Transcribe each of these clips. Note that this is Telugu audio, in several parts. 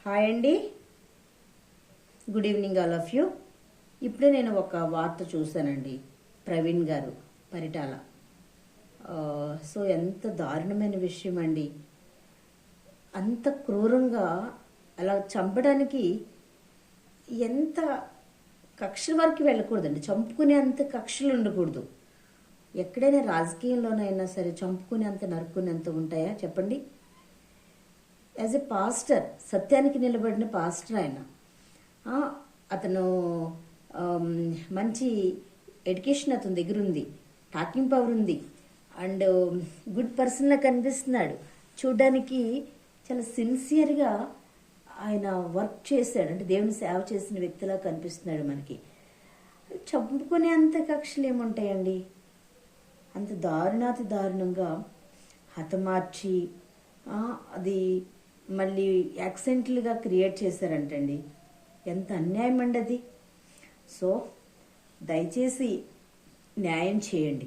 హాయ్ అండి, good evening all of you. ఇప్పుడే నేను ఒక వార్త చూశానండి. ప్రవీణ్ గారు పరిటాల. సో ఎంత దారుణమైన విషయం అండి. అంత క్రూరంగా అలా చంపడానికి ఎంత కక్షల వరకు వెళ్ళకూడదండి. చంపుకునే అంత కక్షలు ఉండకూడదు. ఎక్కడైనా రాజకీయంలోనైనా సరే చంపుకునే అంత నరుక్కునేంత ఉంటాయా చెప్పండి. యాజ్ ఎ పాస్టర్, సత్యానికి నిలబడిన పాస్టర్ ఆయన. అతను మంచి ఎడ్యుకేషన్ అతని దగ్గర ఉంది, టాకింగ్ పవర్ ఉంది, అండ్ గుడ్ పర్సన్లా కనిపిస్తున్నాడు. చూడ్డానికి చాలా సిన్సియర్గా ఆయన వర్క్ చేశాడు, అంటే దేవుని సేవ చేసిన వ్యక్తిలా కనిపిస్తున్నాడు మనకి. చంపుకునే అంత కక్షలు ఏముంటాయండి. అంత దారుణాతి దారుణంగా హతమార్చి అది మళ్ళీ యాక్సిడెంట్లుగా క్రియేట్ చేశారంటండి. ఎంత అన్యాయం అండి అది. సో దయచేసి న్యాయం చేయండి,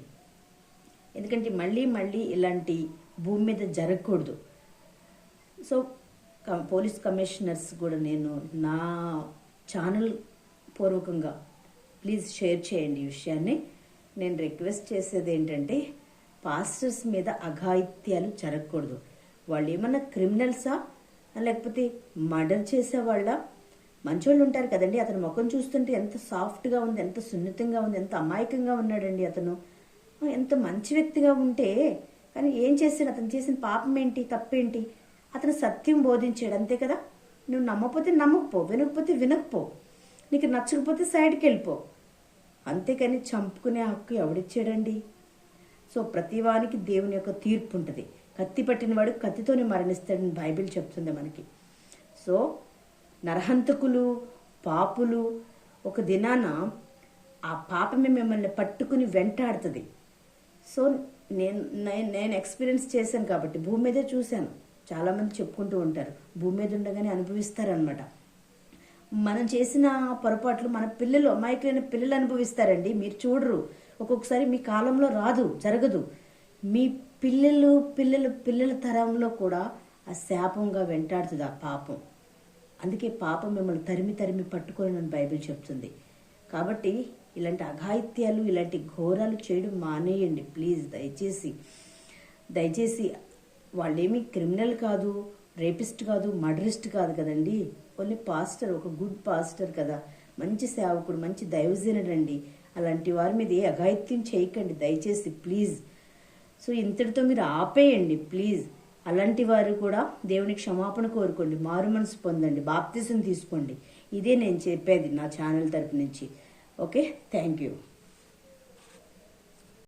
ఎందుకంటే మళ్ళీ మళ్ళీ ఇలాంటి భూమి మీద జరగకూడదు. సో పోలీస్ కమిషనర్స్ కూడా నేను నా ఛానల్ పూర్వకంగా ప్లీజ్ షేర్ చేయండి ఈ విషయాన్ని. నేను రిక్వెస్ట్ చేసేది ఏంటంటే, పాస్టర్స్ మీద అఘాయిత్యాలు జరగకూడదు. వాళ్ళు ఏమన్నా క్రిమినల్సా, లేకపోతే మర్డర్ చేసేవాళ్ళ? మంచోళ్ళు ఉంటారు కదండి. అతని ముఖం చూస్తుంటే ఎంత సాఫ్ట్గా ఉంది, ఎంత సున్నితంగా ఉంది, ఎంత అమాయకంగా ఉన్నాడండి అతను. ఎంత మంచి వ్యక్తిగా ఉంటే, కానీ ఏం చేశాడు? అతను చేసిన పాపం ఏంటి, తప్పేంటి? అతను సత్యం బోధించాడు, అంతే కదా. నువ్వు నమ్మకపోతే నమ్మకపో, వినకపోతే వినకపో, నీకు నచ్చకపోతే సైడ్కి వెళ్ళిపో, అంతేకాని చంపుకునే హక్కు ఎవడిచ్చాడండి? సో ప్రతివానికి దేవుని యొక్క తీర్పు ఉంటుంది. కత్తి పట్టినవాడు కత్తితోనే మరణిస్తాడని బైబిల్ చెప్తుంది మనకి. సో నరహంతకులు, పాపులు ఒక దినాన ఆ పాపమే మిమ్మల్ని పట్టుకుని వెంటాడుతుంది. సో నేను ఎక్స్పీరియన్స్ చేశాను కాబట్టి భూమి మీదే చూశాను. చాలామంది చెప్పుకుంటూ ఉంటారు, భూమి మీద ఉండగానే అనుభవిస్తారనమాట. మనం చేసిన పొరపాట్లు మన పిల్లలు, అమాయకులైన పిల్లలు అనుభవిస్తారండి. మీరు చూడరు, ఒక్కొక్కసారి మీ కాలంలో రాదు, జరగదు. మీ పిల్లలు పిల్లలు పిల్లల తరంలో కూడా ఆ శాపంగా వెంటాడుతుంది ఆ పాపం. అందుకే పాపం మిమ్మల్ని తరిమి తరిమి పట్టుకోవాలని బైబిల్ చెప్తుంది. కాబట్టి ఇలాంటి అఘాయిత్యాలు, ఇలాంటి ఘోరాలు చేయడం మానేయండి ప్లీజ్. దయచేసి వాళ్ళేమీ క్రిమినల్ కాదు, రేపిస్ట్ కాదు, మర్డరిస్ట్ కాదు కదండి. ఓన్లీ పాస్టర్, ఒక గుడ్ పాస్టర్ కదా, మంచి సేవకుడు, మంచి దైవజనుడు అండి. అలాంటి వారి మీద ఏ అఘాయిత్యం చేయకండి దయచేసి ప్లీజ్. సో ఇంతటితో మీరు ఆపేయండి ప్లీజ్. అలాంటి వారు కూడా దేవుని క్షమాపణ కోరుకోండి, మారు మనసు పొందండి, బాప్తిసం తీసుకోండి. ఇదే నేను చెప్పేది నా ఛానల్ తరపు నుంచి. Okay, thank you.